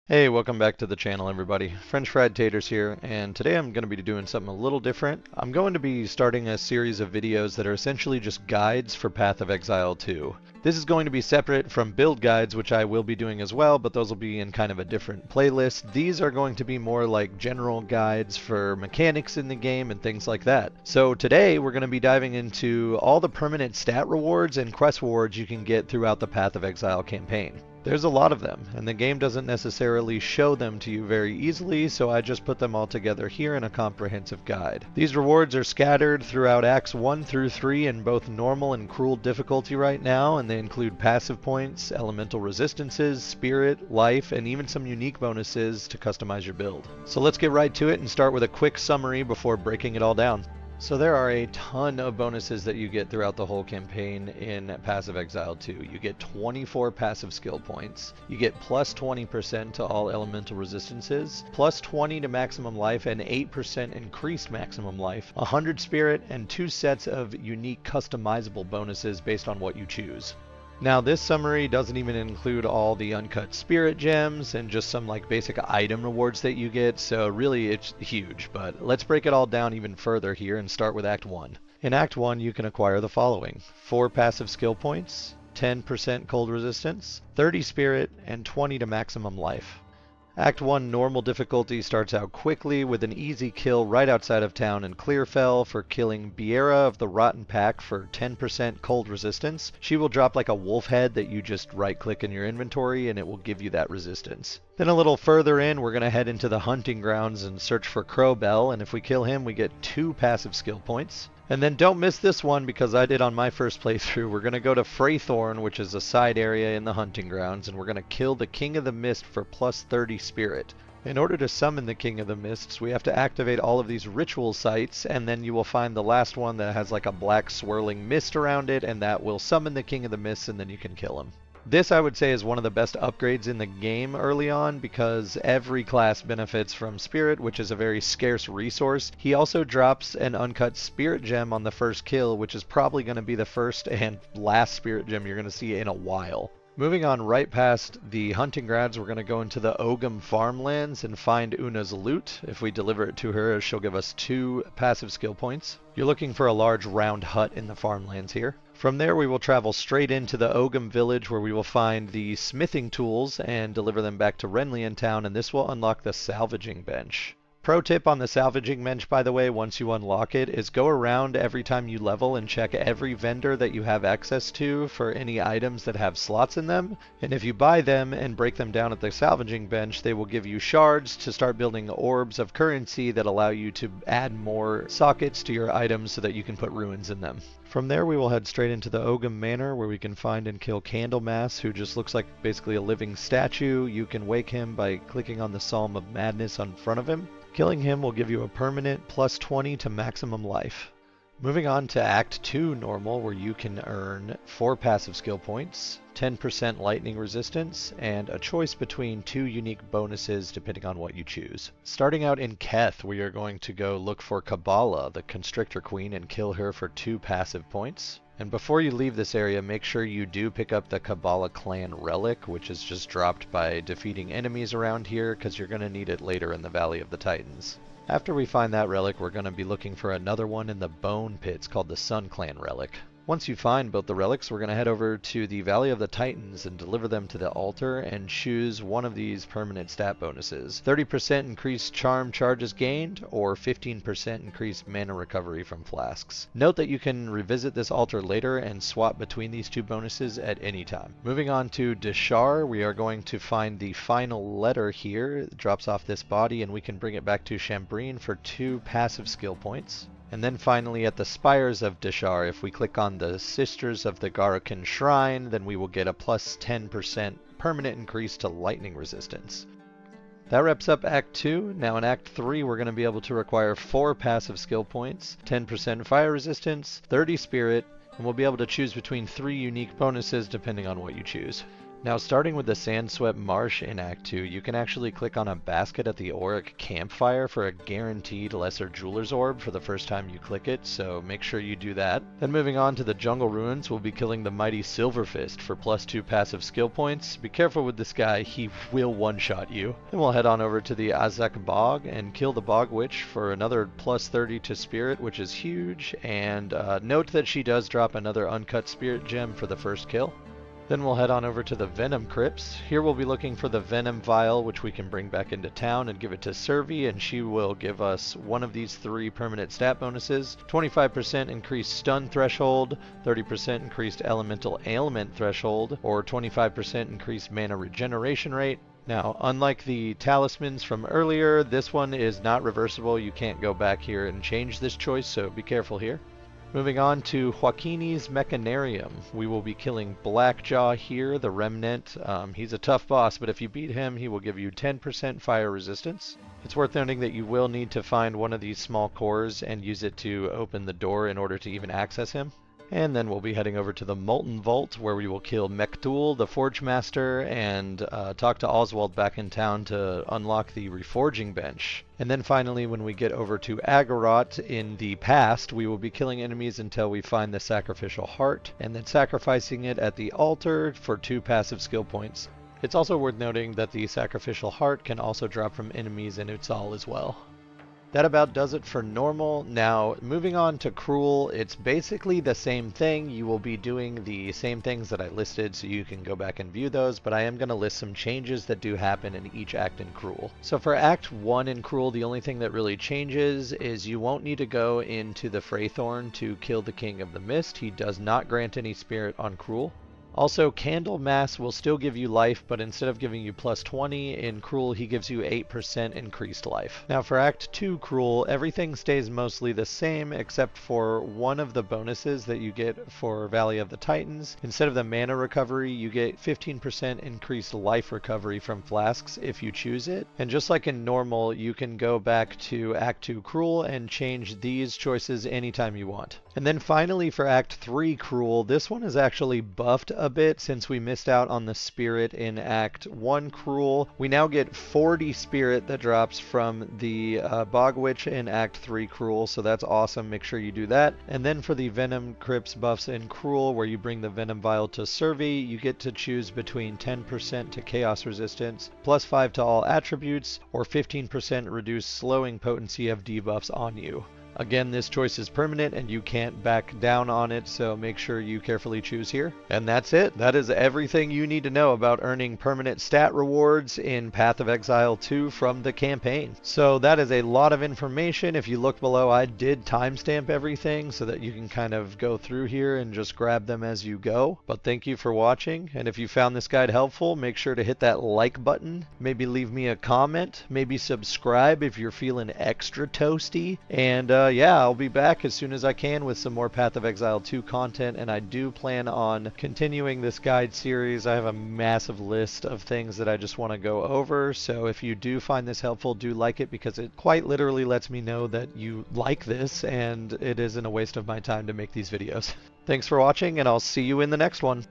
Hey, welcome back to the channel everybody. French Fried Taters here, and today I'm going to be doing something a little different. I'm going to be starting a series of videos that are essentially just guides for Path of Exile 2. This is going to be separate from build guides, which I will be doing as well, but those will be in kind of a different playlist. These are going to be more like general guides for mechanics in the game and things like that. So today we're going to be diving into all the permanent stat rewards and quest rewards you can get throughout the Path of Exile campaign. There's a lot of them, and the game doesn't necessarily show them to you very easily, so I just put them all together here in a comprehensive guide. These rewards are scattered throughout Acts 1 through 3 in both normal and cruel difficulty right now, and they include passive points, elemental resistances, spirit, life, and even some unique bonuses to customize your build. So let's get right to it and start with a quick summary before breaking it all down. So there are a ton of bonuses that you get throughout the whole campaign in Path of Exile 2. You get 24 passive skill points, you get plus 20% to all elemental resistances, plus 20 to maximum life and 8% increased maximum life, 100 spirit, and 2 sets of unique customizable bonuses based on what you choose. Now this summary doesn't even include all the uncut spirit gems and just some like basic item rewards that you get, so really it's huge, but let's break it all down even further here and start with Act 1. In Act 1 you can acquire the following: 4 passive skill points, 10% cold resistance, 30 spirit, and 20 to maximum life. Act 1 normal difficulty starts out quickly with an easy kill right outside of town in Clearfell for killing Beira of the Rotten Pack for 10% cold resistance. She will drop like a wolf head that you just right click in your inventory and it will give you that resistance. Then a little further in we're going to head into the hunting grounds and search for Crowbell, and if we kill him we get 2 passive skill points. And then don't miss this one because I did on my first playthrough. We're going to go to Freythorn, which is a side area in the hunting grounds, and we're going to kill the King of the Mist for plus 30 spirit. In order to summon the King of the Mists, we have to activate all of these ritual sites, and then you will find the last one that has like a black swirling mist around it, and that will summon the King of the Mists, and then you can kill him. This, I would say, is one of the best upgrades in the game early on because every class benefits from Spirit, which is a very scarce resource. He also drops an uncut Spirit gem on the first kill, which is probably going to be the first and last Spirit gem you're going to see in a while. Moving on right past the hunting grounds, we're going to go into the Ogum farmlands and find Una's Lute. If we deliver it to her, she'll give us 2 passive skill points. You're looking for a large round hut in the farmlands here. From there we will travel straight into the Ogum village where we will find the smithing tools and deliver them back to Renlian town, and this will unlock the salvaging bench. Pro tip on the salvaging bench, by the way, once you unlock it, is go around every time you level and check every vendor that you have access to for any items that have slots in them. And if you buy them and break them down at the salvaging bench, they will give you shards to start building orbs of currency that allow you to add more sockets to your items so that you can put ruins in them. From there we will head straight into the Ogum Manor where we can find and kill Candlemass, who just looks like basically a living statue. You can wake him by clicking on the Psalm of Madness on front of him. Killing him will give you a permanent plus 20 to maximum life. Moving on to Act 2 normal, where you can earn 4 passive skill points, 10% lightning resistance, and a choice between 2 unique bonuses depending on what you choose. Starting out in Keth, we are going to go look for Kabala, the Constrictor Queen, and kill her for 2 passive points. And before you leave this area, make sure you do pick up the Kabala Clan Relic, which is just dropped by defeating enemies around here, because you're going to need it later in the Valley of the Titans. After we find that relic, we're going to be looking for another one in the Bone Pits called the Sun Clan Relic. Once you find both the relics, we're going to head over to the Valley of the Titans and deliver them to the altar and choose one of these permanent stat bonuses. 30% increased charm charges gained, or 15% increased mana recovery from flasks. Note that you can revisit this altar later and swap between these 2 bonuses at any time. Moving on to Deshar, we are going to find the final letter here. It drops off this body and we can bring it back to Chambrine for 2 passive skill points. And then finally at the Spires of Deshar, if we click on the Sisters of the Garukhan Shrine, then we will get a plus 10% permanent increase to lightning resistance. That wraps up Act 2. Now in Act 3 we're going to be able to require 4 passive skill points, 10% fire resistance, 30 spirit, and we'll be able to choose between 3 unique bonuses depending on what you choose. Now, starting with the Sandswept Marsh in Act 2, you can actually click on a basket at the Auric Campfire for a guaranteed Lesser Jeweler's Orb for the first time you click it, so make sure you do that. Then moving on to the Jungle Ruins, we'll be killing the mighty Silverfist for +2 passive skill points. Be careful with this guy, he will one-shot you. Then we'll head on over to the Azak Bog and kill the Bog Witch for another +30 to Spirit, which is huge, and note that she does drop another uncut Spirit gem for the first kill. Then we'll head on over to the Venom Crypts. Here we'll be looking for the Venom Vial, which we can bring back into town and give it to Servi, and she will give us one of these 3 permanent stat bonuses: 25% increased stun threshold, 30% increased elemental ailment threshold, or 25% increased mana regeneration rate. Now, unlike the talismans from earlier, this one is not reversible. You can't go back here and change this choice, so be careful here. Moving on to Joaquini's Mechanarium. We will be killing Blackjaw here, the Remnant. He's a tough boss, but if you beat him, he will give you 10% fire resistance. It's worth noting that you will need to find one of these small cores and use it to open the door in order to even access him. And then we'll be heading over to the Molten Vault, where we will kill Mektul, the Forge Master, and talk to Oswald back in town to unlock the Reforging bench. And then finally, when we get over to Agorot in the past, we will be killing enemies until we find the Sacrificial Heart, and then sacrificing it at the altar for 2 passive skill points. It's also worth noting that the Sacrificial Heart can also drop from enemies in Exile as well. That about does it for normal. Now, moving on to Cruel, it's basically the same thing. You will be doing the same things that I listed, so you can go back and view those, but I am going to list some changes that do happen in each act in Cruel. So for Act 1 in Cruel, the only thing that really changes is you won't need to go into the Freythorn to kill the King of the Mist. He does not grant any spirit on Cruel. Also, Candlemass will still give you life, but instead of giving you +20 in Cruel, he gives you 8% increased life. Now for Act 2 Cruel, everything stays mostly the same except for one of the bonuses that you get for Valley of the Titans. Instead of the mana recovery, you get 15% increased life recovery from flasks if you choose it. And just like in normal, you can go back to Act 2 Cruel and change these choices anytime you want. And then finally for Act 3 Cruel, this one is actually buffed a bit since we missed out on the spirit in Act 1 Cruel. We now get 40 spirit that drops from the Bog Witch in Act 3 Cruel, so that's awesome. Make sure you do that. And then for the Venom Crypts buffs in Cruel, where you bring the Venom Vial to Servi, you get to choose between 10% to Chaos Resistance, +5 to all attributes, or 15% reduced slowing potency of debuffs on you. Again, this choice is permanent and you can't back down on it, so make sure you carefully choose here. And that's it. That is everything you need to know about earning permanent stat rewards in Path of Exile 2 from the campaign. So that is a lot of information. If you look below, I did timestamp everything so that you can kind of go through here and just grab them as you go. But thank you for watching, and if you found this guide helpful, make sure to hit that like button, maybe leave me a comment, maybe subscribe if you're feeling extra toasty, and yeah, I'll be back as soon as I can with some more Path of Exile 2 content, and I do plan on continuing this guide series. I have a massive list of things that I just want to go over, so if you do find this helpful, do like it, because it quite literally lets me know that you like this, and it isn't a waste of my time to make these videos. Thanks for watching, and I'll see you in the next one.